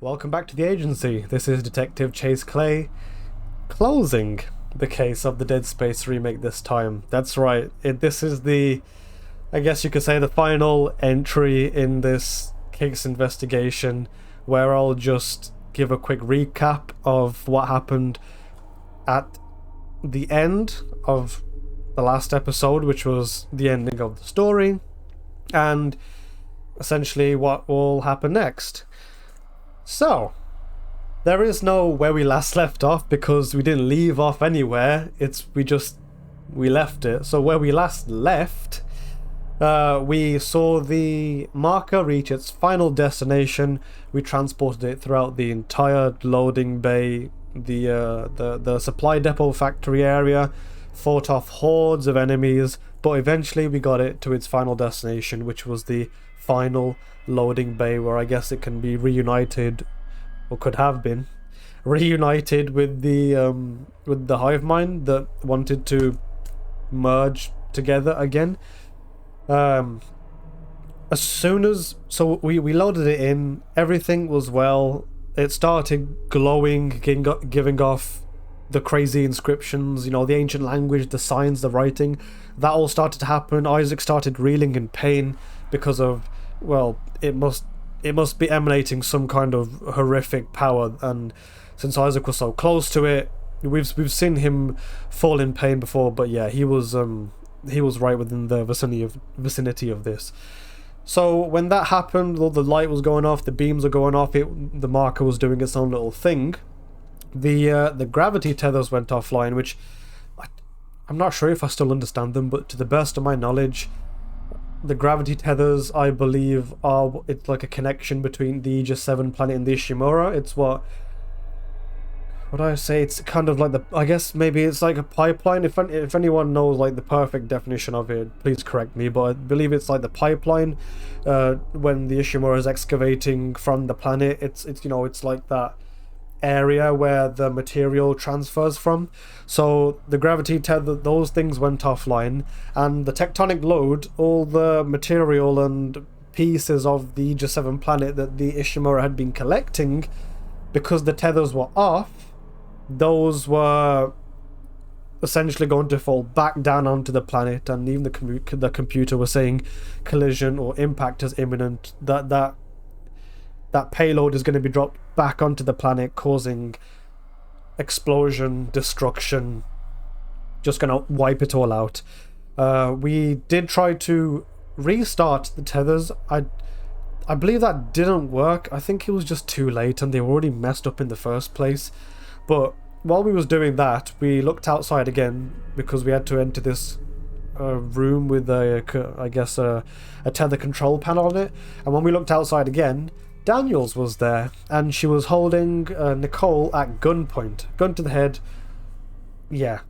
Welcome back to the agency. This is Detective Chase Clay, closing the case of the Dead Space remake this time. That's right. This is I guess you could say, the final entry in this case investigation, where I'll just give a quick recap of what happened at the end of the last episode, which was the ending of the story, and essentially what will happen next. So, there is no where we last left off because we didn't leave off anywhere. We left it. So where we last left, we saw the marker reach its final destination. We transported it throughout the entire loading bay, the supply depot factory area, fought off hordes of enemies, but eventually we got it to its final destination, which was the final loading bay, where I guess it can be reunited, or could have been reunited, with the hive mind that wanted to merge together again. As soon as we loaded it in, everything was well. It started glowing, giving off the crazy inscriptions, the ancient language, the signs, the writing. That all started to happen. Isaac started reeling in pain because of, well, it must be emanating some kind of horrific power, and since Isaac was so close to it, we've seen him fall in pain before, but yeah, he was right within the vicinity of this. So when that happened, the light was going off, the beams are going off, the marker was doing its own little thing. The gravity tethers went offline, which I'm not sure if I still understand them, but to the best of my knowledge, the gravity tethers, I believe, it's like a connection between the Aegis 7 planet and the Ishimura. It's what do I say? It's kind of like I guess maybe it's like a pipeline. If anyone knows like the perfect definition of it, please correct me, but I believe it's like the pipeline when the Ishimura is excavating from the planet. It's like that area where the material transfers from. So the gravity tether, those things went offline, and the tectonic load, all the material and pieces of the Aegis 7 planet that the Ishimura had been collecting, because the tethers were off, those were essentially going to fall back down onto the planet, and even the computer was saying collision or impact is imminent, that payload is going to be dropped back onto the planet, causing explosion, destruction, just going to wipe it all out. We did try to restart the tethers. I believe that didn't work. I think it was just too late and they were already messed up in the first place. But while we was doing that, we looked outside again, because we had to enter this room with a tether control panel on it. And when we looked outside again, Daniels was there, and she was holding Nicole at gunpoint, gun to the head. Yeah,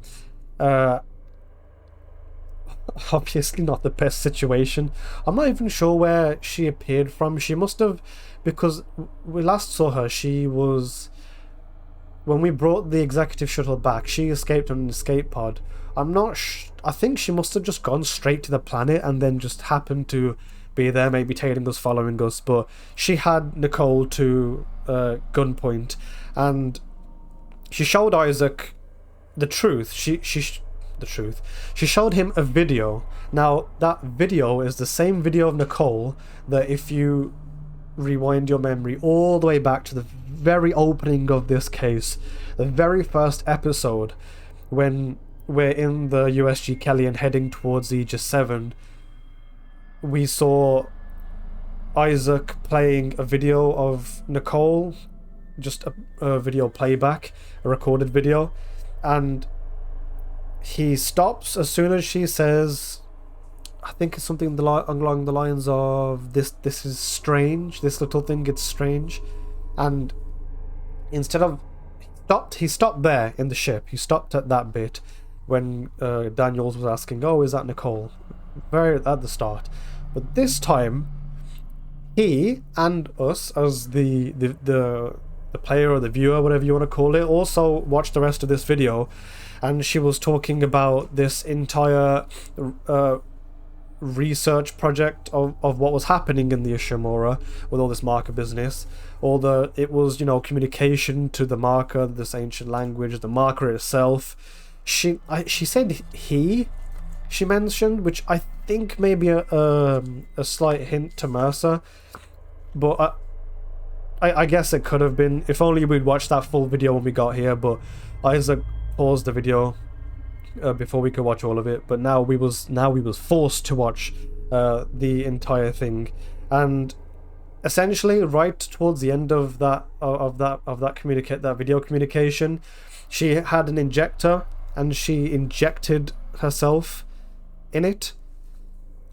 obviously not the best situation. I'm not even sure where she appeared from. She must have, because we last saw her, she was, when we brought the executive shuttle back, she escaped on an escape pod. I think she must have just gone straight to the planet and then just happened to be there, maybe tailing us, following us. But she had Nicole to gunpoint, and she showed Isaac the truth. She showed him a video. Now that video is the same video of Nicole that, if you rewind your memory all the way back to the very opening of this case, the very first episode, when we're in the USG Kelly and heading towards Aegis 7, we saw Isaac playing a video of Nicole, just a video playback, a recorded video, and he stops as soon as she says, I think it's something along the lines of, this is strange, this little thing, it's strange. And instead of he stopped there in the ship, he stopped at that bit when Daniels was asking, oh, is that Nicole, very at the start. But this time, he and us, as the player or the viewer, whatever you want to call it, also watched the rest of this video, and she was talking about this entire research project of what was happening in the Ishimura with all this marker business. it was, communication to the marker, this ancient language, the marker itself. She said she mentioned, which I think may be a slight hint to Mercer, but I guess it could have been, if only we'd watched that full video when we got here. But Isaac paused the video before we could watch all of it, but now we was forced to watch the entire thing. And essentially right towards the end of that video communication, she had an injector and she injected herself in it.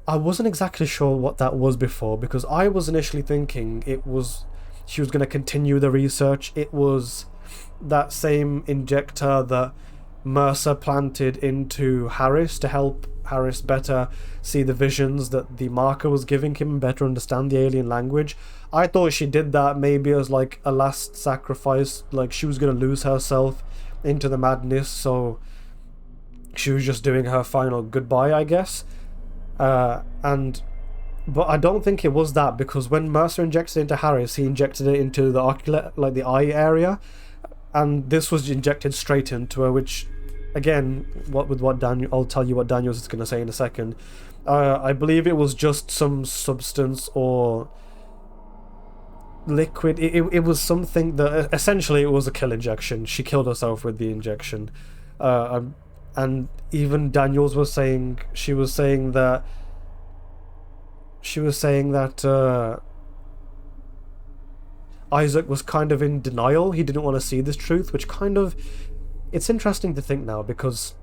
I wasn't exactly sure what that was before, because I was initially thinking she was going to continue the research. It was that same injector that Mercer planted into Harris to help Harris better see the visions that the marker was giving him, better understand the alien language. I thought she did that maybe as like a last sacrifice, like she was going to lose herself into the madness, so she was just doing her final goodbye, I guess. But I don't think it was that, because when Mercer injected it into Harris, he injected it into the ocular, like the eye area, and this was injected straight into her, which, again, I'll tell you what Daniels is going to say in a second. I believe it was just some substance or liquid. It was something that, essentially, it was a kill injection. She killed herself with the injection. And even Daniels was saying, she was saying that Isaac was kind of in denial. He didn't want to see this truth, which kind of, it's interesting to think now, because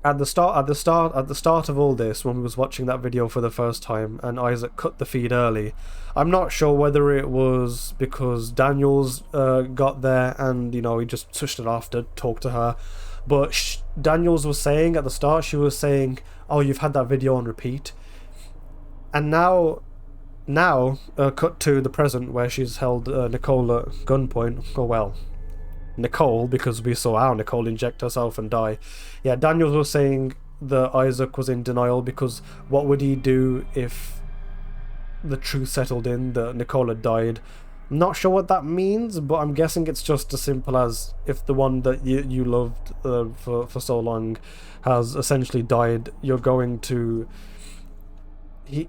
at the start of all this, when we was watching that video for the first time and Isaac cut the feed early, I'm not sure whether it was because Daniels got there and, he just switched it off to talk to her. But Daniels was saying at the start, she was saying, oh, you've had that video on repeat. And now cut to the present, where she's held Nicole at gunpoint. Oh, well, Nicole, because we saw our Nicole inject herself and die. Yeah, Daniels was saying that Isaac was in denial, because what would he do if the truth settled in that Nicole had died? I'm not sure what that means, but I'm guessing it's just as simple as, if the one that you loved for so long has essentially died, you're going to... He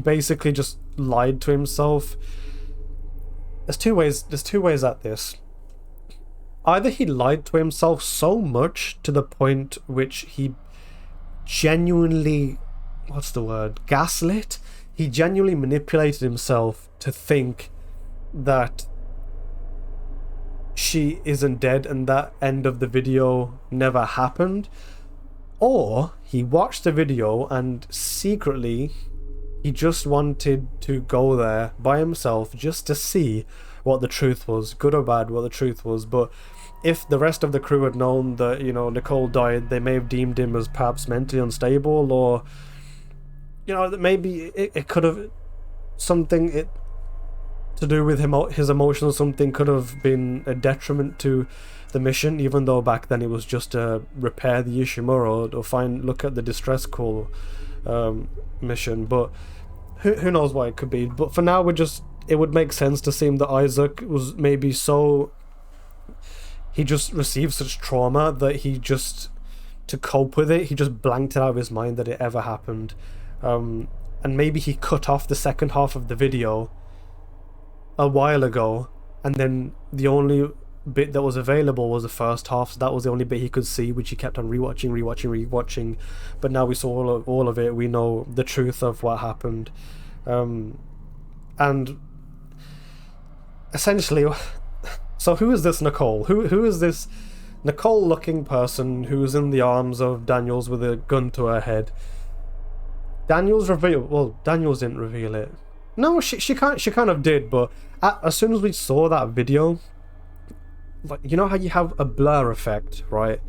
basically just lied to himself. There's two ways at this. Either he lied to himself so much to the point which he genuinely, gaslit? He genuinely manipulated himself to think that she isn't dead and that end of the video never happened. Or he watched the video and secretly he just wanted to go there by himself just to see what the truth was, good or bad, what the truth was. But if the rest of the crew had known that, Nicole died, they may have deemed him as perhaps mentally unstable, or, maybe it could have something to do with his emotions, something could have been a detriment to the mission, even though back then it was just to repair the Ishimura or look at the distress call mission. But who knows what it could be. But for now, it would make sense to seem that Isaac was maybe he just received such trauma that to cope with it, he just blanked it out of his mind that it ever happened. And maybe he cut off the second half of the video a while ago, and then the only bit that was available was the first half, so that was the only bit he could see, which he kept on rewatching. But now we saw all of it. We know the truth of what happened, and essentially, so who is this Nicole? Who is this Nicole-looking person who's in the arms of Daniels with a gun to her head? Daniels didn't reveal it. No, she kind of did, but as soon as we saw that video, like, you know how you have a blur effect, right?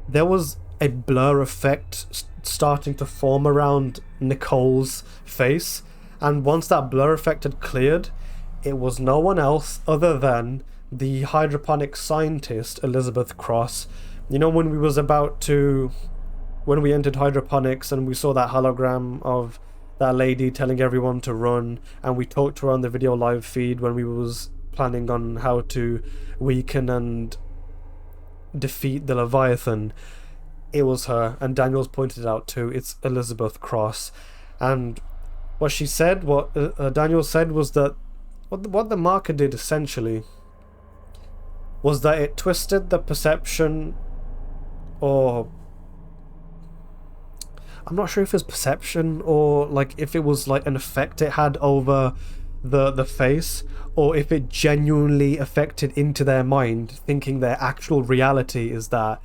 There was a blur effect starting to form around Nicole's face, and once that blur effect had cleared, it was no one else other than the hydroponic scientist Elizabeth Cross. When we entered hydroponics and we saw that hologram of that lady telling everyone to run, and we talked to her on the video live feed when we was planning on how to weaken and defeat the Leviathan. It was her, and Daniel's pointed it out too. It's Elizabeth Cross. And what she said, what Daniel said, was that what the marker did essentially was that it twisted the perception, or I'm not sure if it's perception or like if it was like an effect it had over the face, or if it genuinely affected into their mind, thinking their actual reality is that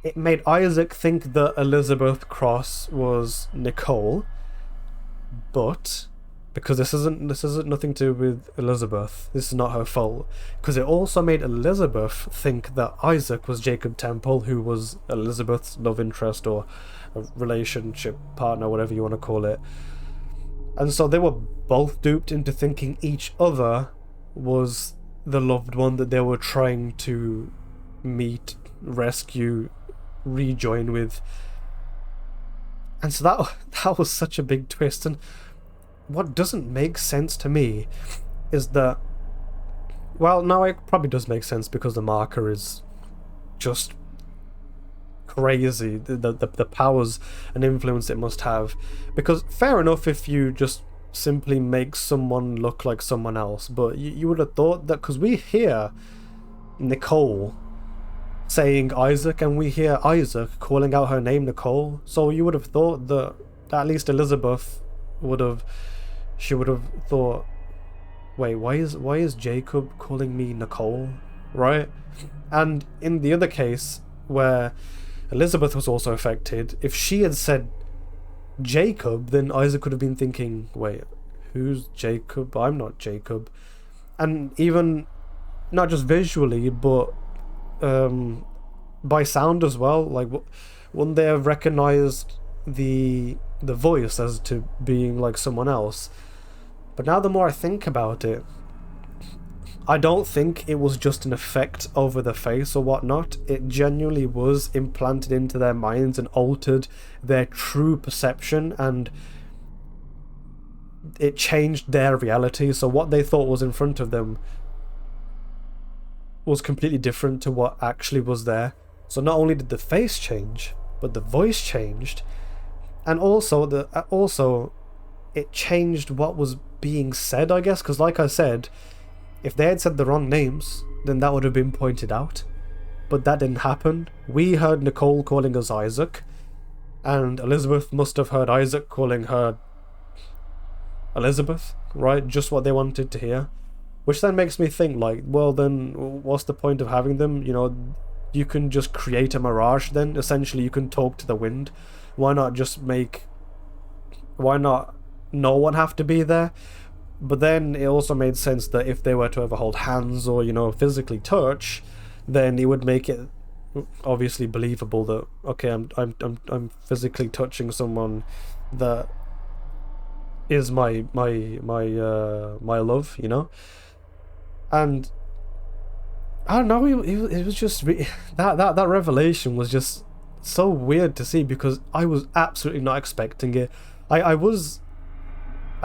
it made Isaac think that Elizabeth Cross was Nicole, but because this isn't nothing to do with Elizabeth, this is not her fault, because it also made Elizabeth think that Isaac was Jacob Temple, who was Elizabeth's love interest or a relationship partner, whatever you want to call it. And so they were both duped into thinking each other was the loved one that they were trying to meet, rescue, rejoin with. And so that was such a big twist. And what doesn't make sense to me is that, well, now it probably does make sense because the marker is just crazy, the powers and influence it must have. Because fair enough if you just simply make someone look like someone else, but you would have thought that, because we hear Nicole saying Isaac and we hear Isaac calling out her name Nicole, so you would have thought that at least Elizabeth would have thought, wait, why is Jacob calling me Nicole, right? And in the other case where Elizabeth was also affected, if she had said Jacob, then Isaac could have been thinking, wait, who's Jacob? I'm not Jacob. And even not just visually, but by sound as well, like wouldn't they have recognized the voice as to being like someone else? But now the more I think about it, I don't think it was just an effect over the face or whatnot. It genuinely was implanted into their minds and altered their true perception, and it changed their reality. So what they thought was in front of them was completely different to what actually was there. So not only did the face change, but the voice changed, and also it changed what was being said, I guess, because like I said, if they had said the wrong names, then that would have been pointed out. But that didn't happen. We heard Nicole calling us Isaac, and Elizabeth must have heard Isaac calling her Elizabeth, right? Just what they wanted to hear. Which then makes me think, like, well then, what's the point of having them? You know, you can just create a mirage then. Essentially, you can talk to the wind. Why not no one have to be there? But then it also made sense that if they were to ever hold hands or, you know, physically touch, then it would make it obviously believable that, okay, I'm physically touching someone that is my love, you know. And I don't know, it was just that revelation was just so weird to see, because I was absolutely not expecting it. I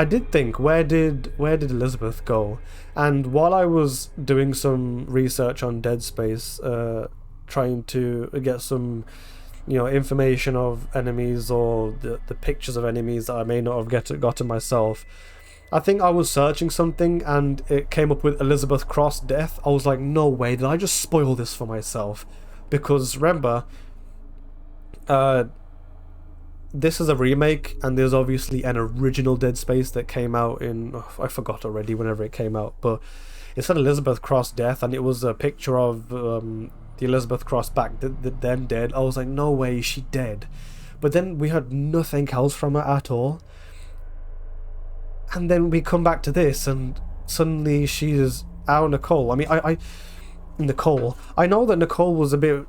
did think, where did Elizabeth go? And while I was doing some research on Dead Space, trying to get some, you know, information of enemies or the pictures of enemies that I may not have gotten myself, I think I was searching something and it came up with Elizabeth Cross death. I was like, no way, did I just spoil this for myself? Because remember, this is a remake, and there's obviously an original Dead Space that came out in, I forgot already whenever it came out, but it said Elizabeth Cross death, and it was a picture of the Elizabeth Cross back then dead. I was like, no way, is she dead? But then we heard nothing else from her at all. And then we come back to this, and suddenly she's our Nicole. I mean, Nicole. I know that Nicole was a bit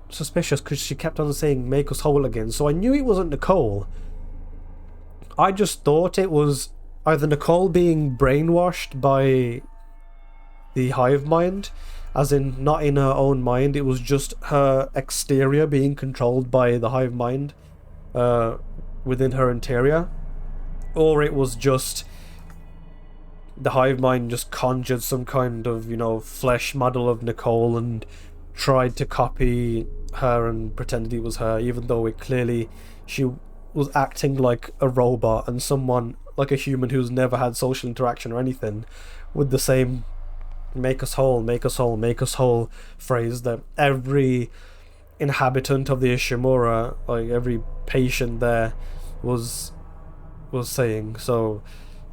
suspicious because she kept on saying make us whole again, so I knew it wasn't Nicole. I just thought it was either Nicole being brainwashed by the hive mind, as in not in her own mind, it was just her exterior being controlled by the hive mind within her interior. or it was just the hive mind just conjured some kind of, flesh model of Nicole and tried to copy her and pretended it was her, even though it clearly she was acting like a robot and someone like a human who's never had social interaction or anything, with the same make us whole, make us whole, make us whole phrase that every inhabitant of the Ishimura, like every patient there, was saying. So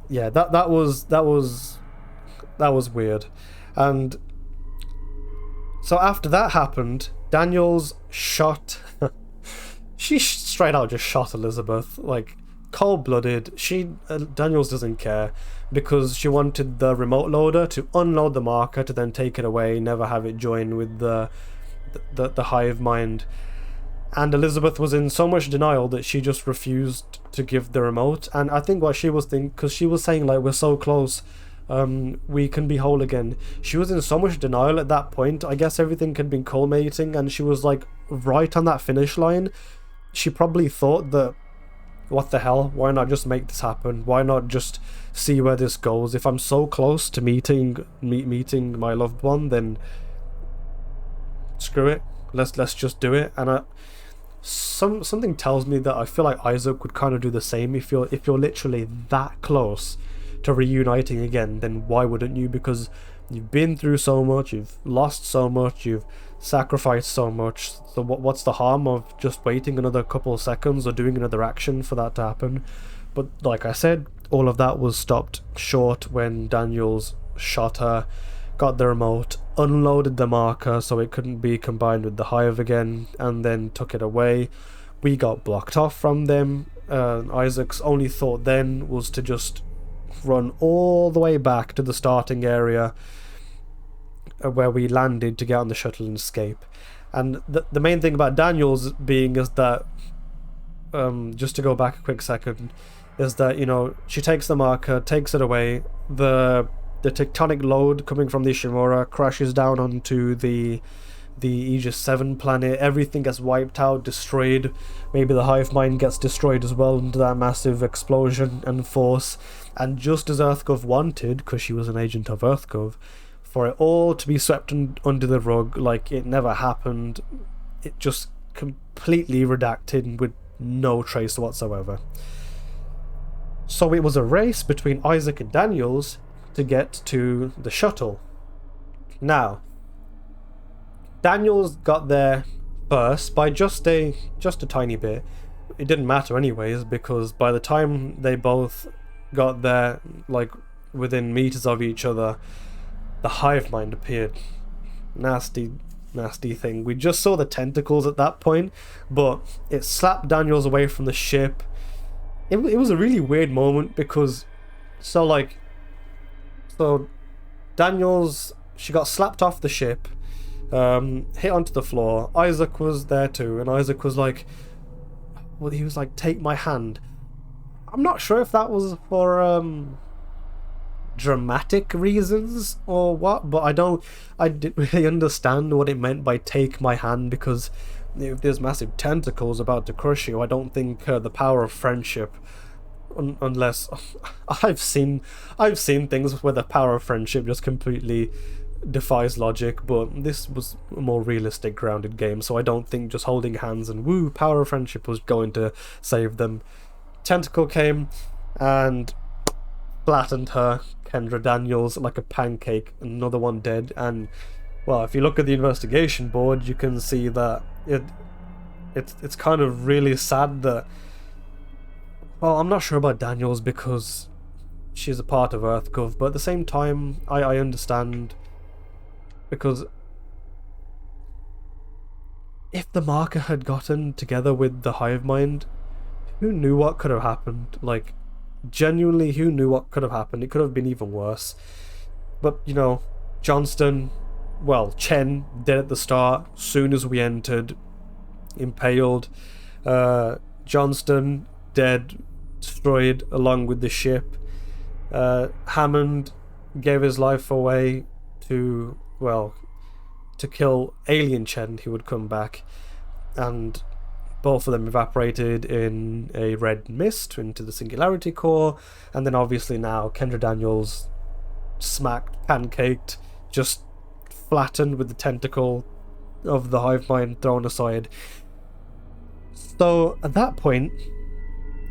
yeah, that was weird. And so after that happened, Daniels shot she straight out just shot Elizabeth, like cold-blooded. Daniels doesn't care, because she wanted the remote loader to unload the marker to then take it away, never have it join with the hive mind. And Elizabeth was in so much denial that she just refused to give the remote. And I think what she was thinking, because she was saying like, we're so close, we can be whole again. She was in so much denial at that point. I guess everything had been culminating and she was like right on that finish line. She probably thought that, what the hell, why not just make this happen? Why not just see where this goes? If I'm so close to meeting my loved one, then screw it, let's just do it. And something tells me that I feel like Isaac would kind of do the same. If you're literally that close to reuniting again, then why wouldn't you? Because you've been through so much, you've lost so much, you've sacrificed so much. So what's the harm of just waiting another couple of seconds or doing another action for that to happen? But like I said, all of that was stopped short when Daniels shot her, got the remote, unloaded the marker so it couldn't be combined with the hive again, and then took it away. We got blocked off from them. Isaac's only thought then was to just run all the way back to the starting area where we landed to get on the shuttle and escape. And the main thing about Daniels being is that, just to go back a quick second, is that, she takes the marker, takes it away, the tectonic load coming from the Ishimura crashes down onto the Aegis 7 planet. Everything gets wiped out, destroyed. Maybe the hive mind gets destroyed as well under that massive explosion and force. And just as EarthGov wanted, because she was an agent of EarthGov, for it all to be swept under the rug like it never happened, it just completely redacted with no trace whatsoever. So it was a race between Isaac and Daniels to get to the shuttle. Now, Daniels got there first by just a tiny bit. It didn't matter anyways, because by the time they both got there, like within meters of each other, the hive mind appeared. Nasty thing. We just saw the tentacles at that point, but it slapped Daniels away from the ship. It was a really weird moment, because so Daniels, she got slapped off the ship, hit onto the floor. Isaac was there too, and Isaac was like, well, he was like, take my hand. I'm not sure if that was for dramatic reasons or what, but I didn't really understand what it meant by take my hand, because if there's massive tentacles about to crush you, I don't think the power of friendship, unless I've seen things where the power of friendship just completely defies logic, but this was a more realistic, grounded game, so I don't think just holding hands and woo, power of friendship was going to save them. Tentacle came and flattened her, Kendra Daniels, like a pancake. Another one dead. And well, if you look at the investigation board, you can see that it's kind of really sad that, well, I'm not sure about Daniels because she's a part of EarthGov, but at the same time I understand, because if the marker had gotten together with the hive mind, who knew what could have happened? Like, genuinely, who knew what could have happened? It could have been even worse. But, Johnston, well, Chen dead at the start, soon as we entered, impaled. Johnston dead, destroyed along with the ship. Hammond gave his life away to kill alien Chen, who would come back. And both of them evaporated in a red mist into the Singularity Core, and then obviously now Kendra Daniels smacked, pancaked, just flattened with the tentacle of the hive mind thrown aside. So at that point,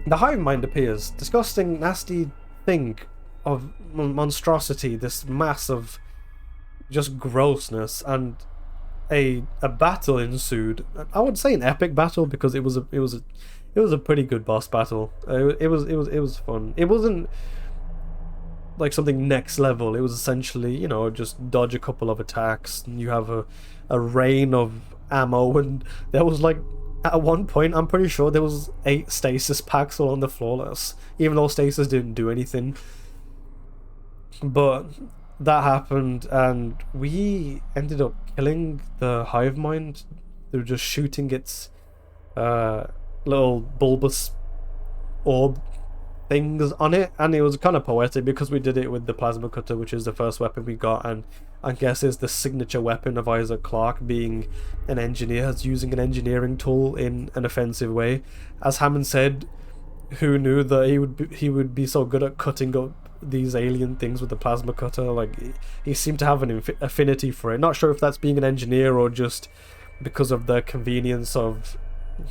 the hive mind appears, disgusting, nasty thing of monstrosity, this mass of just grossness, and a battle ensued. I would say an epic battle because it was a pretty good boss battle. It was fun. It wasn't like something next level. It was essentially, just dodge a couple of attacks and you have a rain of ammo, and there was like at one point I'm pretty sure there was 8 stasis packs all on the floor, even though stasis didn't do anything. But that happened and we ended up killing the hive mind through just shooting its little bulbous orb things on it, and it was kind of poetic because we did it with the plasma cutter, which is the first weapon we got, and I guess is the signature weapon of Isaac Clarke, being an engineer, using an engineering tool in an offensive way. As Hammond said, who knew that he would be so good at cutting up these alien things with the plasma cutter? Like, he seemed to have an affinity for it. Not sure if that's being an engineer or just because of the convenience of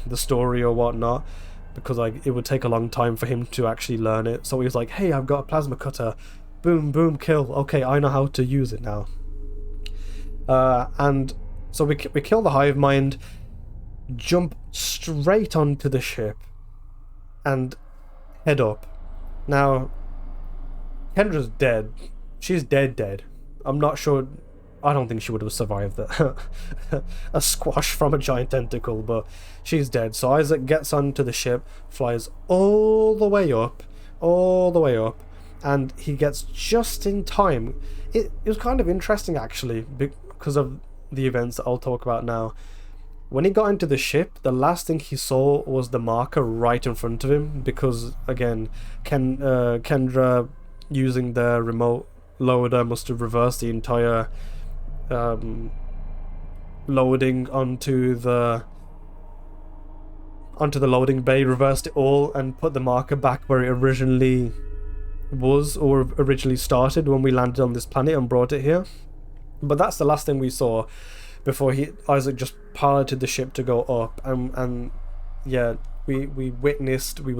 the story or whatnot, because like it would take a long time for him to actually learn it. So he was like, hey, I've got a plasma cutter, boom boom, kill, okay, I know how to use it now. And so we kill the hive mind, jump straight onto the ship and head up. Now Kendra's dead. She's dead. I'm not sure. I don't think she would have survived that. A squash from a giant tentacle, but she's dead. So Isaac gets onto the ship, flies all the way up, and he gets just in time. It was kind of interesting actually, because of the events that I'll talk about now. When he got into the ship, the last thing he saw was the marker right in front of him, because again, Kendra, using the remote loader, must have reversed the entire loading onto the loading bay, reversed it all and put the marker back where it originally was, or originally started when we landed on this planet and brought it here. But that's the last thing we saw before Isaac just piloted the ship to go up, and yeah, we witnessed, we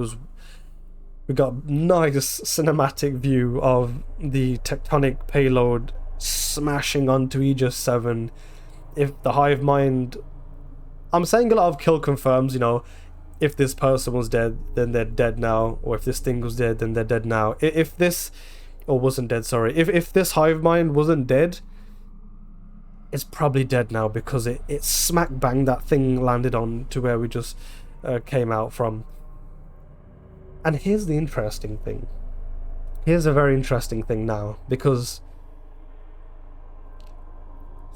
got a nice cinematic view of the tectonic payload smashing onto Aegis 7. If the hive mind, I'm saying a lot of kill confirms, if this person was dead, then they're dead now, or if this thing was dead, then they're dead now. If this, or wasn't dead, sorry, if this hive mind wasn't dead, it's probably dead now, because it smack bang that thing landed on to where we just came out from. And here's the interesting thing. Here's a very interesting thing now, because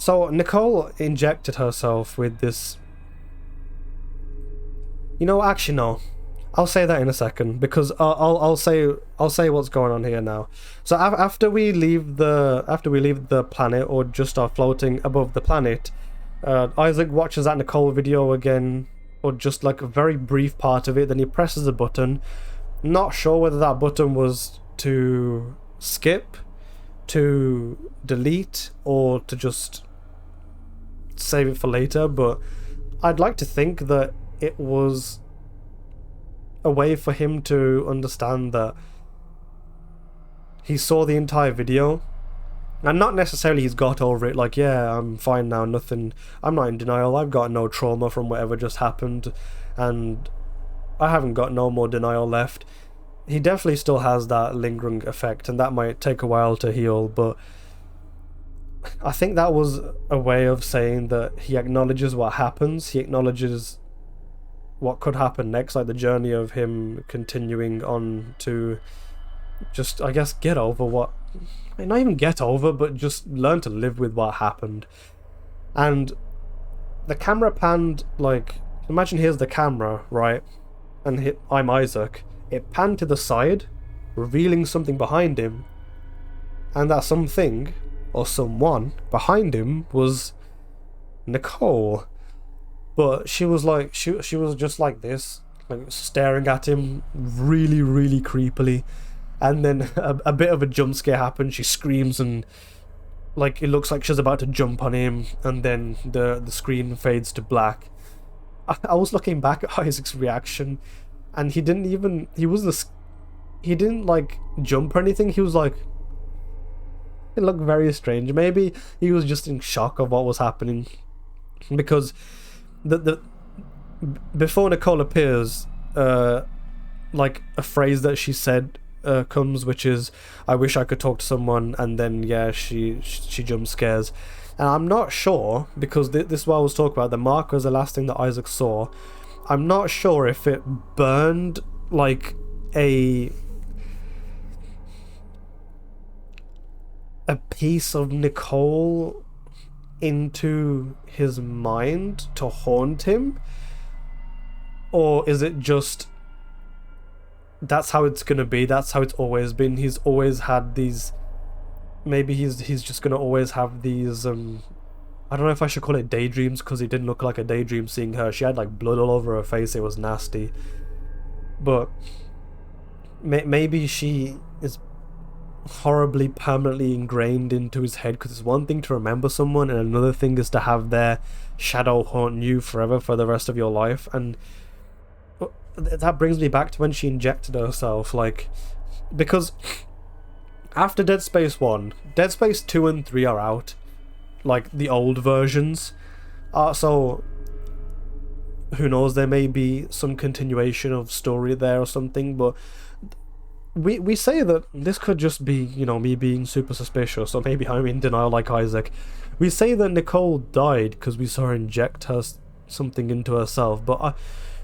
so Nicole injected herself with this. Actually no, I'll say that in a second, because I'll say what's going on here now. So after we leave the planet, or just are floating above the planet, Isaac watches that Nicole video again, or just like a very brief part of it. Then he presses a button. Not sure whether that button was to skip, to delete, or to just save it for later, but I'd like to think that it was a way for him to understand that he saw the entire video, and not necessarily he's got over it, like, yeah, I'm fine now, nothing, I'm not in denial, I've got no trauma from whatever just happened, and I haven't got no more denial left. He definitely still has that lingering effect, and that might take a while to heal, but I think that was a way of saying that he acknowledges what happens, he acknowledges what could happen next, like the journey of him continuing on to just, I guess, get over what, not even get over, but just learn to live with what happened. And the camera panned, like, imagine here's the camera, right, and I'm Isaac. It panned to the side, revealing something behind him, and that something, or someone, behind him was Nicole. But she was like, she was just like this, like staring at him really, really creepily. And then a bit of a jump scare happens. She screams and like it looks like she's about to jump on him, and then the screen fades to black. I was looking back at Isaac's reaction, and he didn't even he didn't like jump or anything. He was like, it looked very strange. Maybe he was just in shock of what was happening, because the before Nicole appears, like a phrase that she said comes, which is, "I wish I could talk to someone," and then yeah, she jump scares. And I'm not sure, because this is what I was talking about. The mark was the last thing that Isaac saw. I'm not sure if it burned like a piece of Nicole into his mind to haunt him, or is it just that's how it's gonna be, that's how it's always been. He's always had these, maybe he's just gonna always have these I don't know if I should call it daydreams, because it didn't look like a daydream seeing her. She had like blood all over her face. It was nasty. But maybe she is horribly permanently ingrained into his head, because it's one thing to remember someone and another thing is to have their shadow haunt you forever for the rest of your life. And that brings me back to when she injected herself, like, because after Dead Space 1, Dead Space 2 and 3 are out, like the old versions, so who knows, there may be some continuation of story there or something. But we say that this could just be, you know, me being super suspicious, or maybe I'm in denial like Isaac. We say that Nicole died because we saw her inject something into herself, but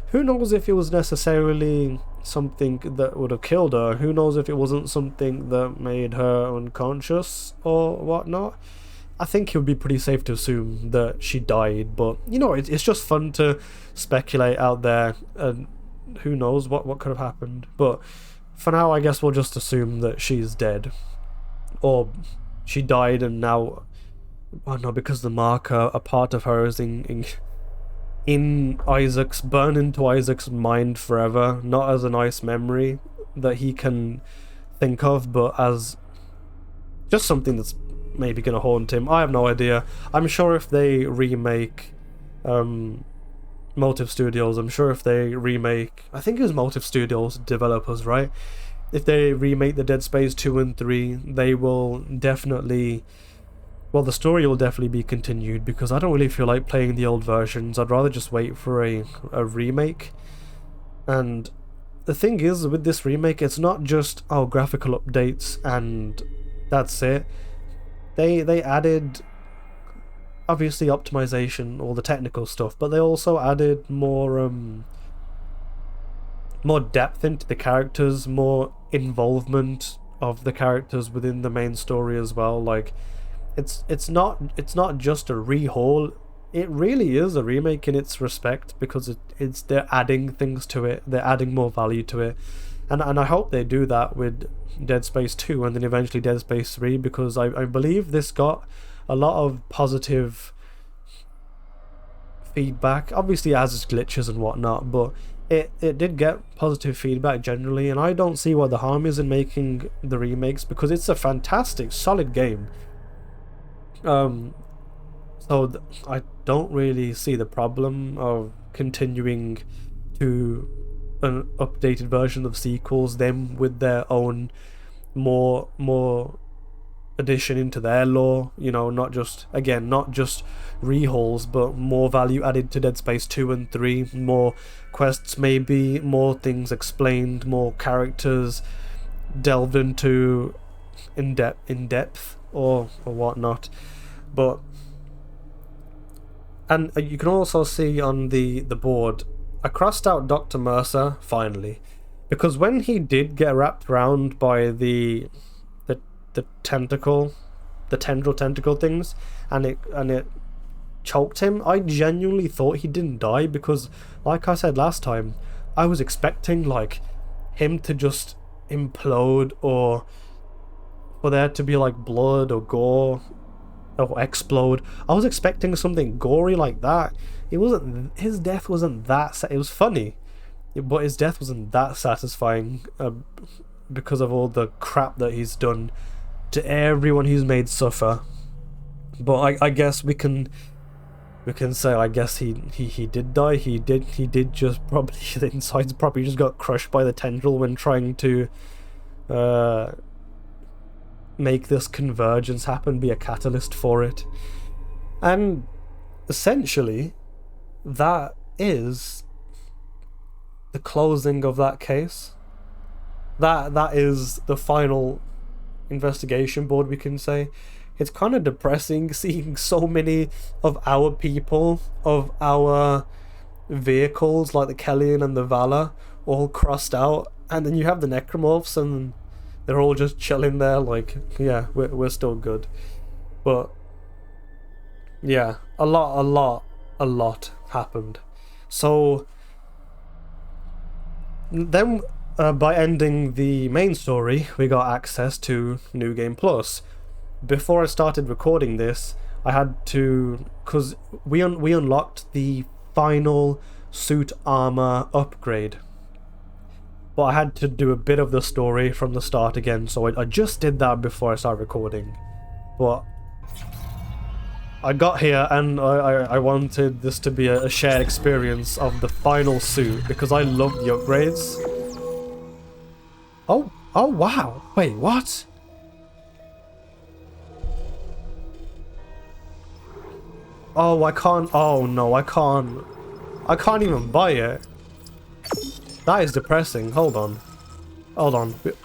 who knows if it was necessarily something that would have killed her? Who knows if it wasn't something that made her unconscious or whatnot? I think it would be pretty safe to assume that she died, but you know, it's just fun to speculate out there, and who knows what could have happened. But for now, I guess we'll just assume that she's dead, or she died and now, oh no, because the marker, a part of her is in Isaac's, burned into Isaac's mind forever, not as a nice memory that he can think of, but as just something that's maybe gonna haunt him. I have no idea. I'm sure if they remake Motive Studios, I'm sure if they remake, I think it was Motive Studios developers, right? If they remake the Dead Space 2 and 3, they will definitely, well, the story will definitely be continued, because I don't really feel like playing the old versions. I'd rather just wait for a remake. And the thing is, with this remake, it's not just, oh, graphical updates and that's it. They added, obviously, optimization, all the technical stuff, but they also added more depth into the characters, more involvement of the characters within the main story as well. Like, it's not just a rehaul. It really is a remake in its respect, because they're adding things to it, they're adding more value to it, and I hope they do that with Dead Space 2 and then eventually Dead Space 3, because I believe this got a lot of positive feedback, obviously as its glitches and whatnot, but it did get positive feedback generally, and I don't see what the harm is in making the remakes, because it's a fantastic, solid game. So I don't really see the problem of continuing to an updated version of sequels, them with their own more addition into their lore, you know, not just rehauls, but more value added to Dead Space 2 and 3, more quests, maybe more things explained, more characters delved into in depth or whatnot. But and you can also see on the board, I crossed out Dr. Mercer finally, because when he did get wrapped around by the tendril tentacle things, and it choked him, I genuinely thought he didn't die, because like I said last time, I was expecting like him to just implode, or for there to be like blood or gore or explode. I was expecting something gory like that. It wasn't. His death wasn't that. It was funny, but his death wasn't that satisfying because of all the crap that he's done to everyone he's made suffer. But I guess we can say, I guess he did die. He did just probably, the insides probably just got crushed by the tendril when trying to make this convergence happen, be a catalyst for it. And essentially that is the closing of that case. That is the final investigation board, we can say. It's kind of depressing seeing so many of our people, of our vehicles, like the Kellion and the Valor, all crossed out, and then you have the Necromorphs and they're all just chilling there like, yeah, we're still good. But yeah, a lot happened. So then by ending the main story, we got access to New Game Plus. Before I started recording this, I had to, because we unlocked the final suit armor upgrade, but I had to do a bit of the story from the start again, so I just did that before I started recording. But I got here and I wanted this to be a shared experience of the final suit, because I love the upgrades. Oh wow, wait, what? Oh, I can't. Oh no, I can't. I can't even buy it. That is depressing. Hold on.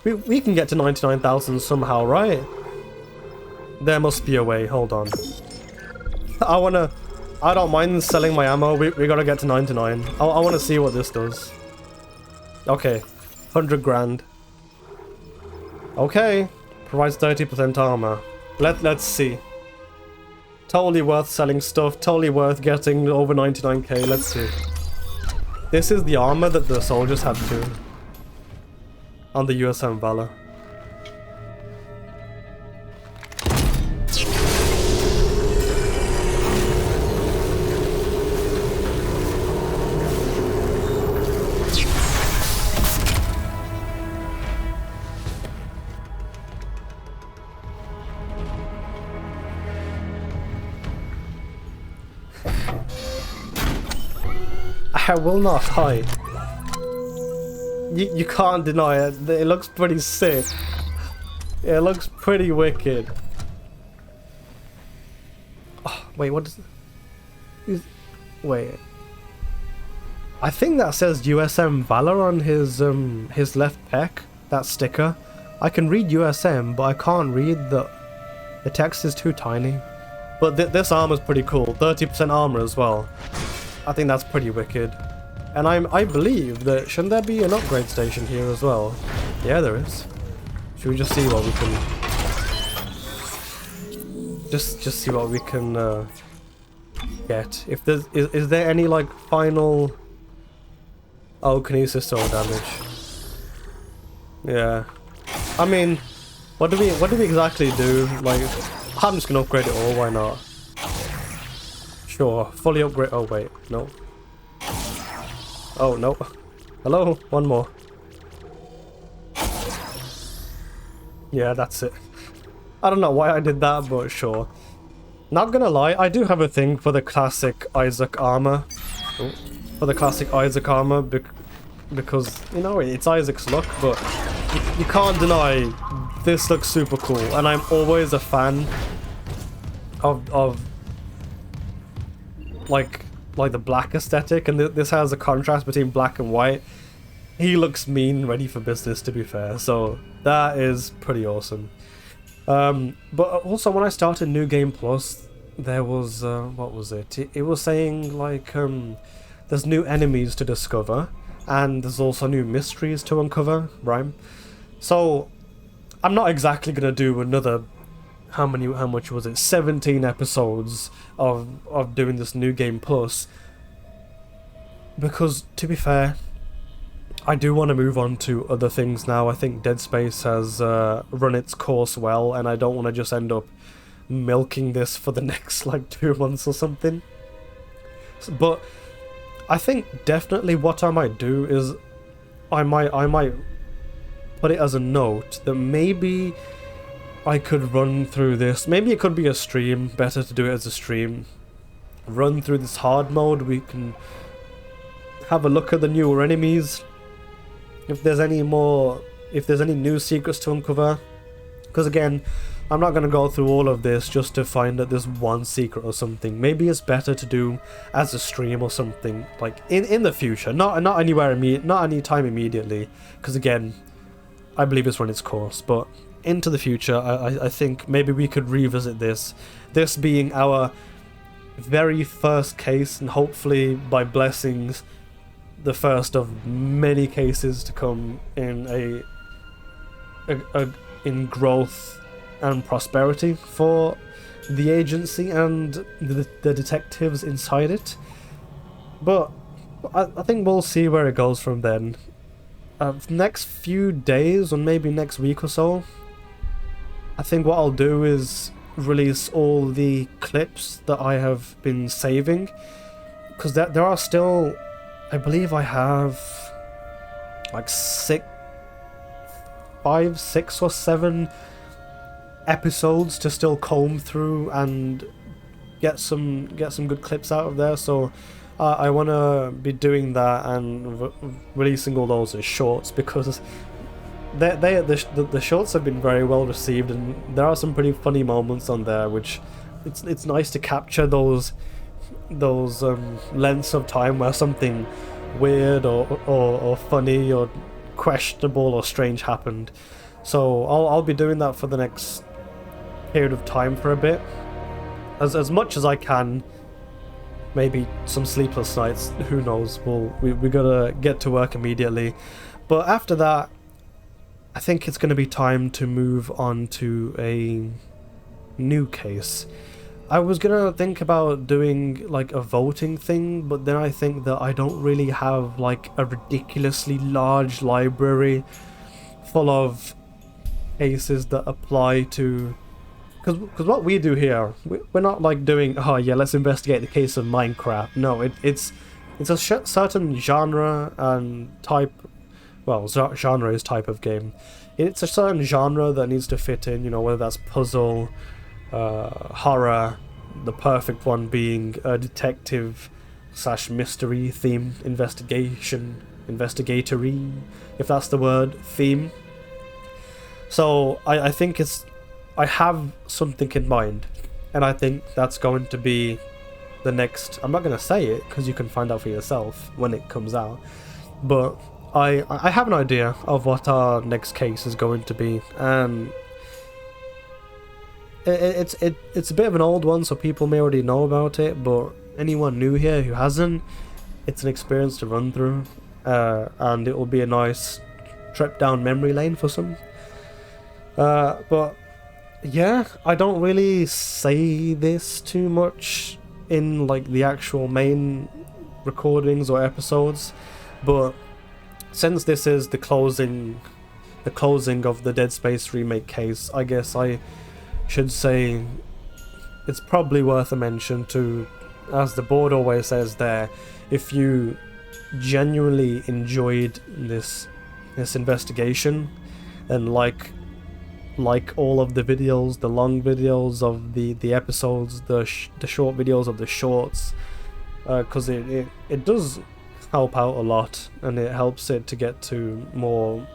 We can get to 99,000 somehow, right? There must be a way. Hold on. I don't mind selling my ammo. We gotta get to 99. I wanna see what this does. Okay. 100 grand. Okay. Provides 30% armor. Let's see. Totally worth selling stuff, totally worth getting over 99k, let's see. This is the armor that the soldiers had too. On the USM Valor. I will not hide. You can't deny it. It looks pretty sick. It looks pretty wicked. Oh, wait, what is... Wait. I think that says USM Valor on his left pec. That sticker. I can read USM, but I can't read the text is too tiny. But this armor's pretty cool. 30% armor as well. I think that's pretty wicked. And I believe that, shouldn't there be an upgrade station here as well? Yeah, there is. Should we just see what we can... Just see what we can get. If there's... Is there any, like, final... Oh, kinesis or damage. Yeah. I mean, what do we exactly do? Like, I'm just gonna upgrade it all, why not? Sure, fully upgrade. Oh wait, no. Oh no. Hello, one more. Yeah, that's it. I don't know why I did that, but sure. Not gonna lie, I do have a thing for the classic Isaac armor. Oh, for the classic Isaac armor, because, you know, it's Isaac's look, but you can't deny this looks super cool, and I'm always a fan of like the black aesthetic, and this has a contrast between black and white. He looks mean, ready for business, to be fair, so that is pretty awesome. But also when I started New Game Plus, there was what was it? It was saying like there's new enemies to discover, and there's also new mysteries to uncover, right? So I'm not exactly gonna do another, how much was it, 17 episodes of doing this New Game Plus, because to be fair, I do want to move on to other things now. I think Dead Space has run its course well, and I don't want to just end up milking this for the next like 2 months or something. But I think definitely what I might do is I might put it as a note that maybe I could run through this. Maybe it could be a stream. Better to do it as a stream. Run through this hard mode. We can have a look at the newer enemies. If there's any new secrets to uncover. Because again, I'm not going to go through all of this just to find that there's one secret or something. Maybe it's better to do as a stream or something, like in the future, not any time immediately. Because again, I believe it's run its course, but into the future, I think maybe we could revisit this. This being our very first case, and hopefully by blessings, the first of many cases to come in in growth and prosperity for the agency and the detectives inside it. But I think we'll see where it goes from then. Next few days, or maybe next week or so, I think what I'll do is release all the clips that I have been saving, because there are still, I believe I have like 5, 6 or 7 episodes to still comb through and get some good clips out of there. So I want to be doing that and releasing all those as shorts, because the shorts have been very well received, and there are some pretty funny moments on there, which it's nice to capture those lengths of time where something weird or funny or questionable or strange happened. So I'll be doing that for the next period of time for a bit, as much as I can. Maybe some sleepless nights, who knows. We gotta get to work immediately, but after that I think it's going to be time to move on to a new case. I was gonna think about doing like a voting thing, but then I think that I don't really have like a ridiculously large library full of cases that apply to, because what we do here, we're not like doing, oh yeah, let's investigate the case of Minecraft. No, it's a certain genre and type. Well, genre is type of game. It's a certain genre that needs to fit in, you know, whether that's puzzle, horror, the perfect one being a detective / mystery theme, investigatory, if that's the word, theme. So I think I have something in mind, and I think that's going to be the next. I'm not going to say it because you can find out for yourself when it comes out, but I have an idea of what our next case is going to be, and it's a bit of an old one, so people may already know about it, but anyone new here who hasn't, it's an experience to run through, and it will be a nice trip down memory lane for some. But yeah, I don't really say this too much in like the actual main recordings or episodes, but since this is the closing of the Dead Space remake case, I guess I should say it's probably worth a mention to, as the board always says there, if you genuinely enjoyed this investigation, and like all of the videos, the long videos of the episodes, the short videos of the shorts, because it does help out a lot, and it helps it to get to more.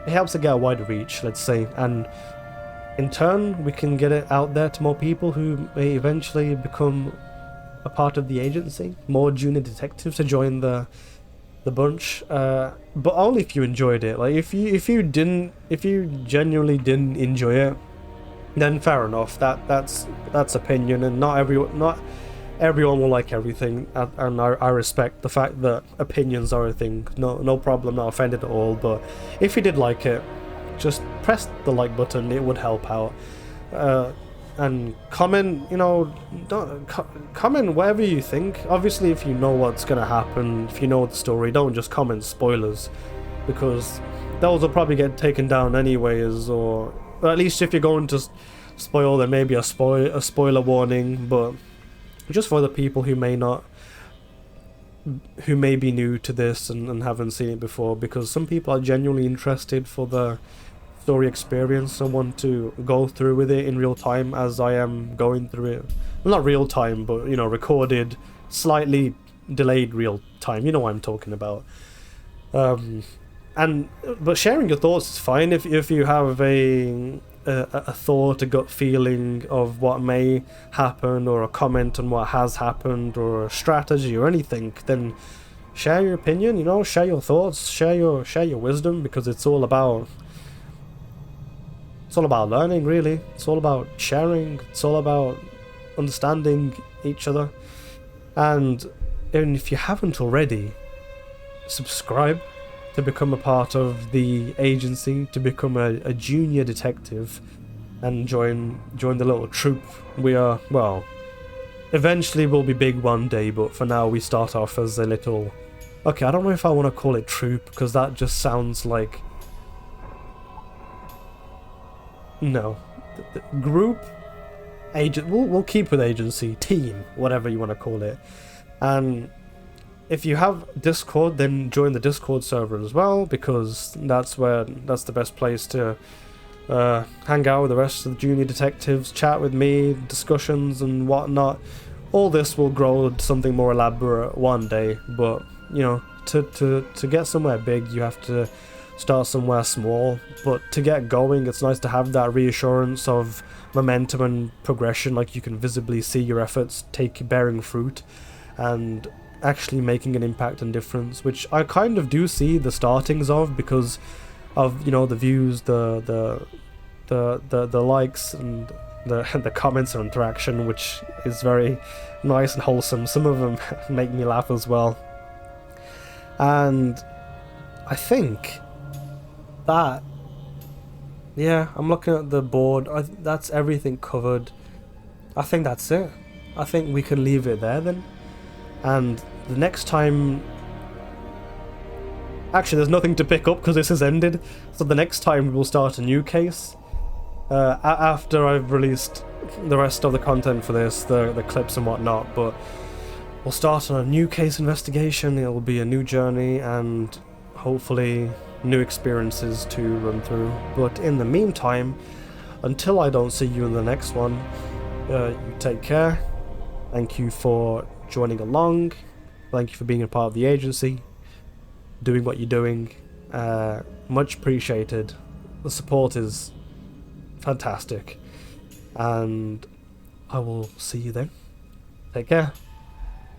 It helps it get a wider reach, let's say, and in turn we can get it out there to more people who may eventually become a part of the agency, more junior detectives to join the bunch, but only if you enjoyed it. Like if you genuinely didn't enjoy it, then fair enough. That's opinion, and not everyone will like everything, and I respect the fact that opinions are a thing. No problem, not offended at all. But if you did like it, just press the like button. It would help out. And comment, you know, comment whatever you think. Obviously, if you know what's gonna happen, if you know the story, don't just comment spoilers, because those will probably get taken down anyways, or at least if you're going to spoil, there may be a spoiler warning, but just for the people who may not, who may be new to this and haven't seen it before, because some people are genuinely interested for the story experience and want to go through with it in real time as I am going through it. Well, not real time, but you know, recorded, slightly delayed real time. You know what I'm talking about. But sharing your thoughts is fine if you have a thought, a gut feeling of what may happen, or a comment on what has happened, or a strategy or anything, then share your opinion, you know, share your thoughts, share your wisdom, because it's all about learning, really. It's all about sharing, it's all about understanding each other. And if you haven't already, subscribe to become a part of the agency, to become a junior detective, and join the little troop. We are, well, eventually we'll be big one day, but for now we start off as a little, okay, I don't know if I want to call it troop, because that just sounds like, no, the group, agent, we'll keep with agency, team, whatever you want to call it. And if you have Discord, then join the Discord server as well, because that's the best place to hang out with the rest of the junior detectives, chat with me, discussions and whatnot. All this will grow to something more elaborate one day, but you know, to get somewhere big, you have to start somewhere small. But to get going, it's nice to have that reassurance of momentum and progression, like you can visibly see your efforts bearing fruit and actually making an impact and difference, which I kind of do see the startings of, because of, you know, the views, the likes and the comments and interaction, which is very nice and wholesome. Some of them make me laugh as well. And I think that, yeah, I'm looking at the board, that's everything covered. I think that's it. I think we can leave it there then. And the next time, actually there's nothing to pick up because this has ended, so the next time we'll start a new case after I've released the rest of the content for this, the clips and whatnot. But we'll start on a new case investigation. It will be a new journey and hopefully new experiences to run through. But in the meantime, until I don't see you in the next one, you take care. Thank you for joining along. Thank you for being a part of the agency, doing what you're doing. Much appreciated. The support is fantastic, and I will see you then. Take care.